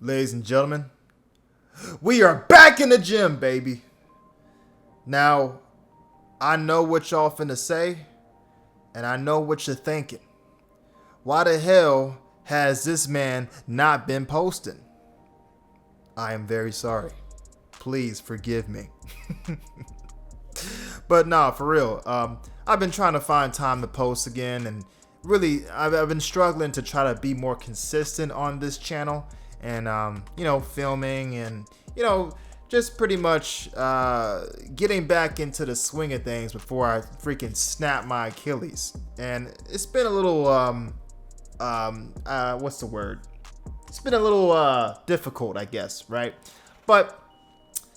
Ladies and gentlemen, we are back in the gym, baby. Now, I know what y'all finna say, and I know what you're thinking. Why the hell has this man not been posting? I am very sorry. Please forgive me. But nah, for real. I've been trying to find time to post again, and really, I've been struggling to try to be more consistent on this channel, and filming, and just pretty much getting back into the swing of things before I freaking snap my Achilles. And it's been a little what's the word? It's been a little difficult, I guess, right? But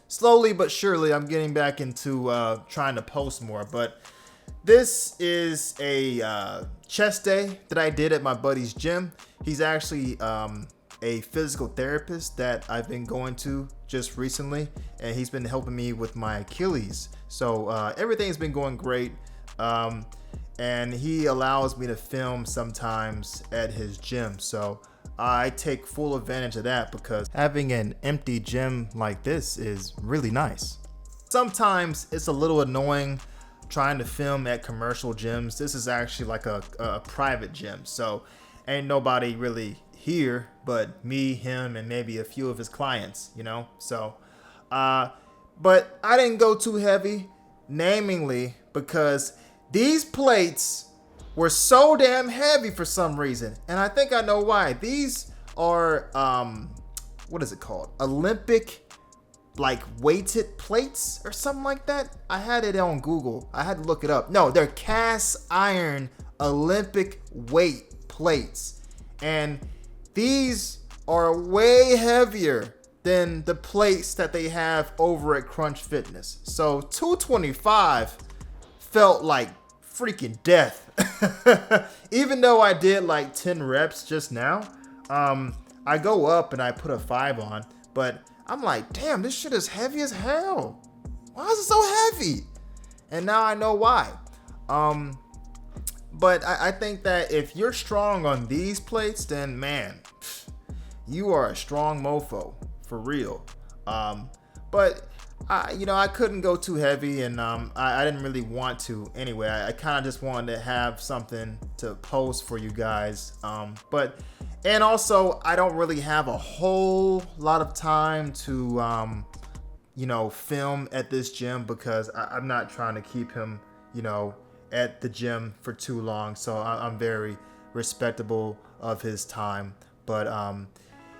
slowly but surely, I'm getting back into trying to post more. But this is a chest day that I did at my buddy's gym. He's actually a physical therapist that I've been going to just recently, and he's been helping me with my Achilles. So everything's been going great. And he allows me to film sometimes at his gym. So I take full advantage of that because having an empty gym like this is really nice. Sometimes it's a little annoying trying to film at commercial gyms. This is actually like a private gym, so ain't nobody really here but me, him, and maybe a few of his clients, So, but I didn't go too heavy, namely because these plates were so damn heavy for some reason, and I think I know why. These are what is it called? Olympic, like, weighted plates or something like that. I had it on Google. I had to look it up. No, they're cast iron Olympic weight plates, and these are way heavier than the plates that they have over at Crunch Fitness. So 225 felt like freaking death. Even though I did like 10 reps just now, I go up and I put a 5 on, but I'm like, damn, this shit is heavy as hell. Why is it so heavy? And now I know why. But I think that if you're strong on these plates, then man, you are a strong mofo for real. But I couldn't go too heavy, and I didn't really want to anyway. I kind of just wanted to have something to post for you guys. And also, I don't really have a whole lot of time to, film at this gym because I'm not trying to keep him, at the gym for too long. So I'm very respectable of his time. But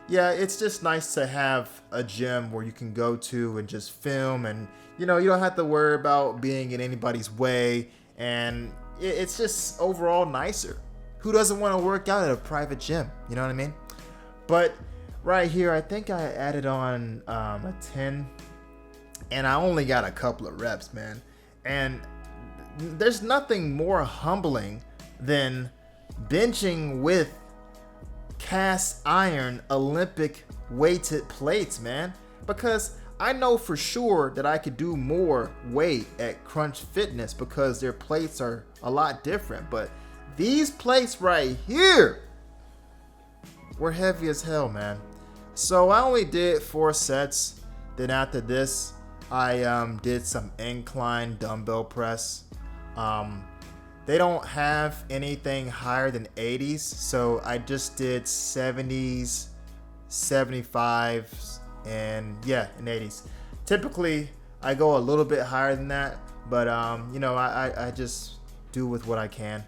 yeah, it's just nice to have a gym where you can go to and just film, and you don't have to worry about being in anybody's way, and it's just overall nicer. Who doesn't want to work out at a private gym? You know what I mean? But right here, I think I added on a 10, and I only got a couple of reps, man. And there's nothing more humbling than benching with cast iron Olympic weighted plates, man, because I know for sure that I could do more weight at Crunch Fitness because their plates are a lot different, but these plates right here were heavy as hell, man. So I only did 4 sets. Then after this, I did some incline dumbbell press. They don't have anything higher than 80s, so I just did 70s, 75s, and yeah, and 80s. Typically, I go a little bit higher than that, but I just do with what I can.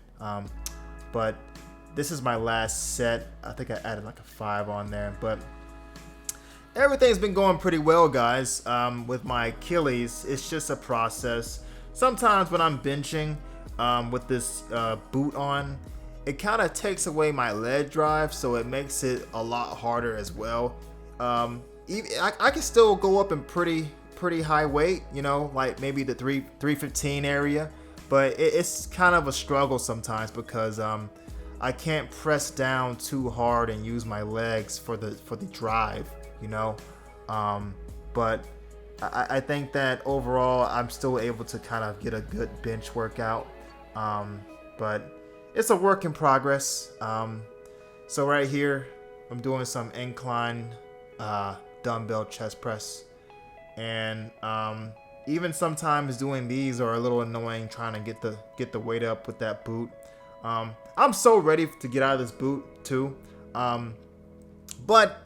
But this is my last set. I think I added like a 5 on there, but everything's been going pretty well, guys. With my Achilles, it's just a process. Sometimes when I'm benching, with this boot on, it kind of takes away my leg drive, so it makes it a lot harder as well. I can still go up in pretty high weight, like maybe the 315 area, but it's kind of a struggle sometimes because I can't press down too hard and use my legs for the drive, but I think that overall I'm still able to kind of get a good bench workout. But it's a work in progress. So right here, I'm doing some incline dumbbell chest press. And even sometimes doing these are a little annoying, trying to get the weight up with that boot. I'm so ready to get out of this boot too. But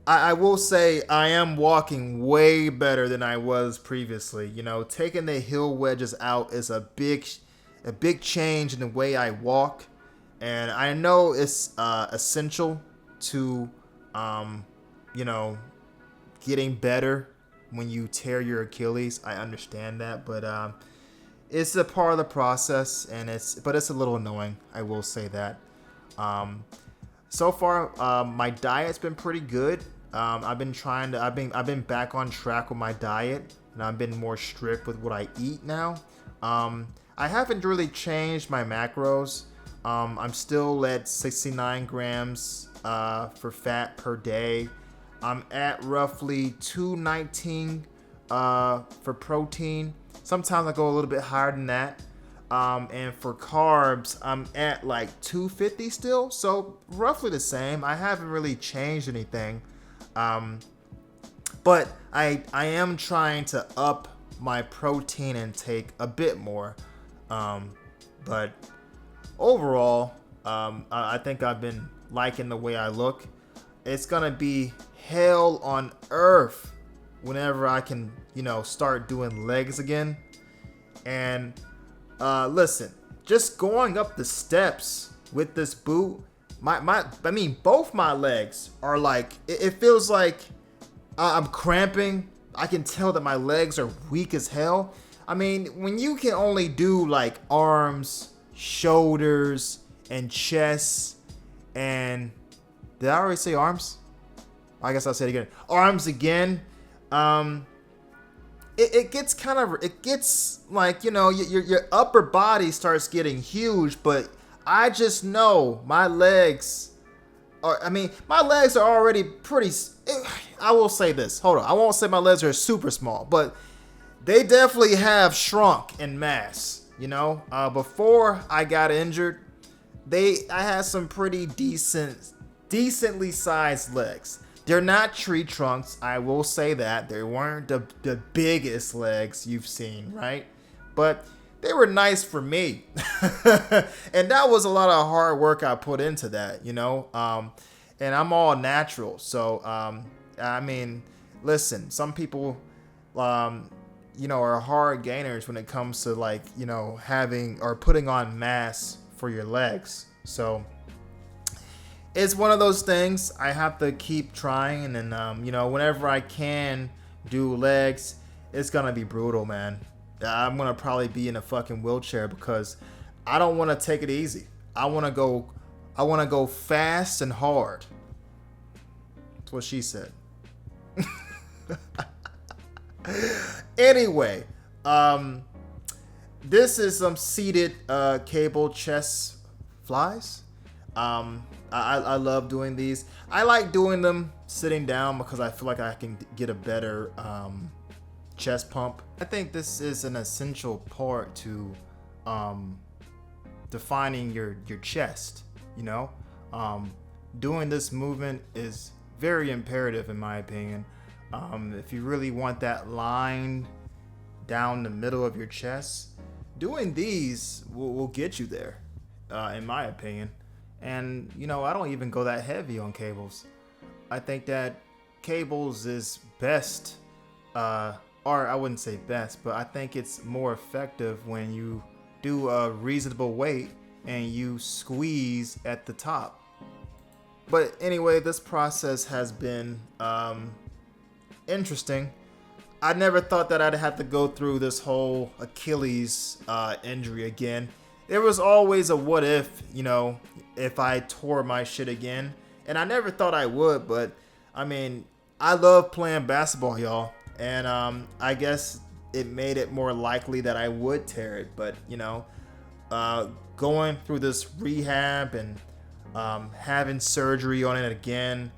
I will say I am walking way better than I was previously. You know, taking the heel wedges out is a big change in the way I walk. And I know it's essential to, you know, getting better when you tear your Achilles. I understand that, but it's a part of the process, and it's a little annoying. I will say that. So far, my diet's been pretty good. I've been back on track with my diet, and I've been more strict with what I eat now. I haven't really changed my macros. I'm still at 69 grams for fat per day. I'm at roughly 219 for protein. Sometimes I go a little bit higher than that. And for carbs, I'm at like 250 still. So roughly the same. I haven't really changed anything. But I am trying to up my protein intake a bit more. But overall, I think I've been liking the way I look. It's gonna be hell on earth whenever I can, you know, start doing legs again. And listen, just going up the steps with this boot, both my legs are like, it feels like I'm cramping. I can tell that my legs are weak as hell. I mean, when you can only do like arms, shoulders, and chest, and did I already say arms? I guess I'll say it again. Arms again. It gets like, you know, your upper body starts getting huge, but I just know my legs are already pretty. I will say this. Hold on. I won't say my legs are super small, but they definitely have shrunk in mass. You know, before I got injured, I had some pretty decently sized legs. They're not tree trunks, I will say that. They weren't the biggest legs you've seen, right? But they were nice for me. And that was a lot of hard work I put into that, you know? And I'm all natural. So, I mean, listen, some people, you know, are hard gainers when it comes to, like, you know, having or putting on mass for your legs. So it's one of those things I have to keep trying, and you know, whenever I can do legs, it's gonna be brutal, man. I'm gonna probably be in a fucking wheelchair because I don't want to take it easy. I want to go fast and hard. That's what she said. Anyway, this is some seated cable chest flies. I love doing these. I like doing them sitting down because I feel like I can get a better chest pump. I think this is an essential part to defining your chest, you know. Doing this movement is very imperative in my opinion. If you really want that line down the middle of your chest, doing these will get you there, in my opinion. And, you know, I don't even go that heavy on cables. I think that cables is best, or I wouldn't say best, but I think it's more effective when you do a reasonable weight and you squeeze at the top. But anyway, this process has been interesting. I never thought that I'd have to go through this whole Achilles injury again. There was always a what if, you know, if I tore my shit again. And I never thought I would, but I mean, I love playing basketball, y'all. And I guess it made it more likely that I would tear it. But, you know, going through this rehab and having surgery on it again,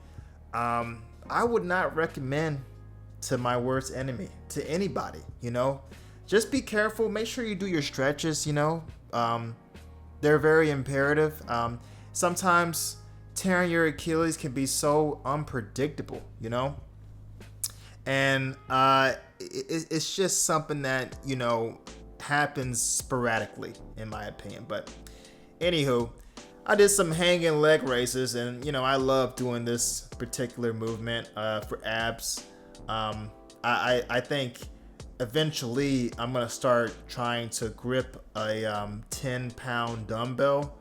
I would not recommend to my worst enemy, to anybody, you know. Just be careful. Make sure you do your stretches, you know. They're very imperative. Sometimes tearing your Achilles can be so unpredictable, you know? And it's just something that, you know, happens sporadically, in my opinion. But anywho, I did some hanging leg raises, and, you know, I love doing this particular movement for abs. I think eventually I'm going to start trying to grip a 10-pound dumbbell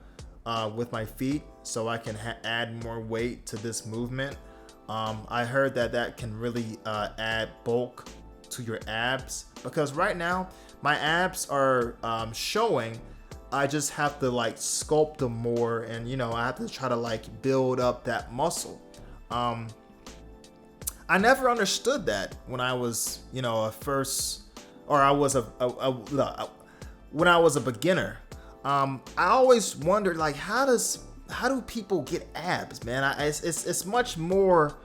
with my feet so I can add more weight to this movement. I heard that can really add bulk to your abs, because right now my abs are showing. I just have to like sculpt them more, and, you know, I have to try to like build up that muscle. I never understood that when I was, you know, when I was a beginner. I always wondered, like, how do people get abs, man? It's much more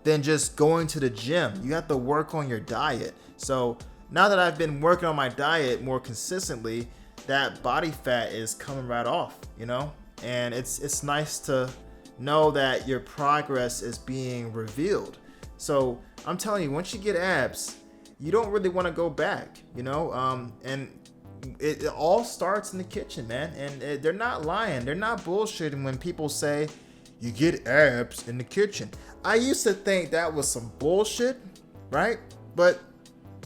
than just going to the gym. You have to work on your diet. So now that I've been working on my diet more consistently, that body fat is coming right off, you know? And it's nice to know that your progress is being revealed. So I'm telling you, once you get abs, you don't really want to go back, you know? And it all starts in the kitchen, man. And they're not lying. They're not bullshitting when people say you get abs in the kitchen. I used to think that was some bullshit, right? But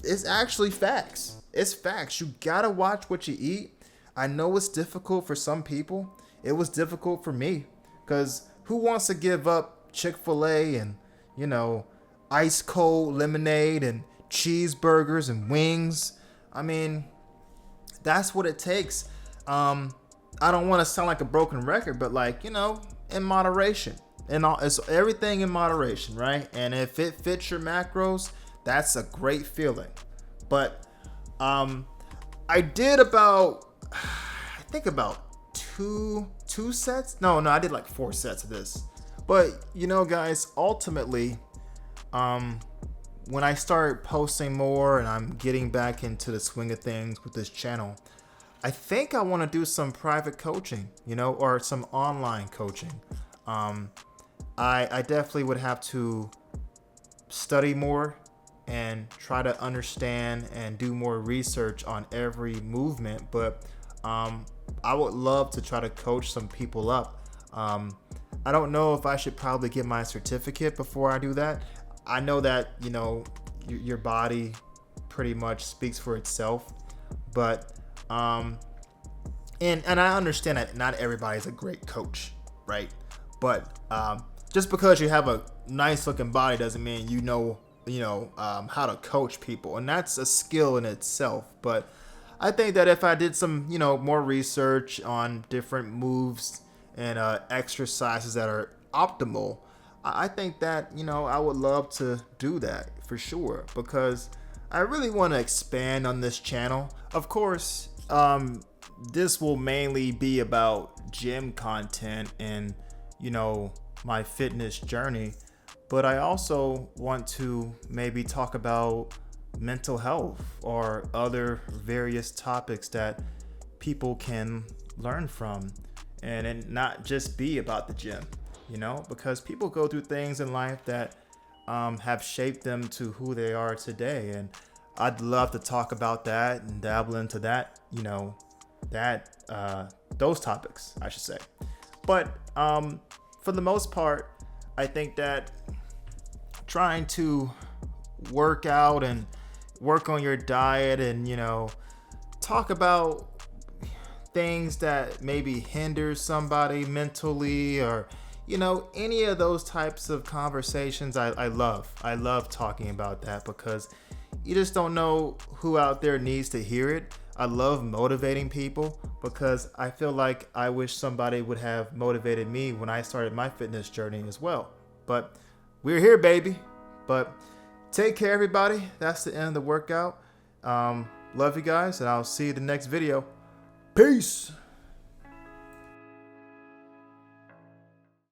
it's actually facts. It's facts. You gotta watch what you eat. I know it's difficult for some people. It was difficult for me, because who wants to give up Chick-fil-A and, you know, ice cold lemonade and cheeseburgers and wings? I mean, that's what it takes. I don't want to sound like a broken record, but, like, you know, in moderation. And it's everything in moderation, right? And if it fits your macros, that's a great feeling. But I did about, I think about two sets. No, I did like 4 sets of this. But, you know, guys, ultimately, when I start posting more and I'm getting back into the swing of things with this channel, I think I want to do some private coaching, you know, or some online coaching. I definitely would have to study more and try to understand and do more research on every movement, but I would love to try to coach some people up. I don't know if I should probably get my certificate before I do that. I know that, you know, your body pretty much speaks for itself, but and I understand that not everybody's a great coach, right? But just because you have a nice looking body doesn't mean you know how to coach people, and that's a skill in itself. But I think that if I did some, you know, more research on different moves and exercises that are optimal, I think that, you know, I would love to do that for sure, because I really want to expand on this channel. Of course, this will mainly be about gym content and, you know, my fitness journey, but I also want to maybe talk about mental health or other various topics that people can learn from, and it not just be about the gym, you know, because people go through things in life that have shaped them to who they are today. And I'd love to talk about that and dabble into that, you know, that those topics, I should say. But for the most part, I think that trying to work out and work on your diet and, you know, talk about things that maybe hinder somebody mentally, or, you know, any of those types of conversations, I love talking about that, because you just don't know who out there needs to hear it. I love motivating people, because I feel like I wish somebody would have motivated me when I started my fitness journey as well. But we're here, baby. But take care, everybody. That's the end of the workout. Love you guys, and I'll see you in the next video. Peace.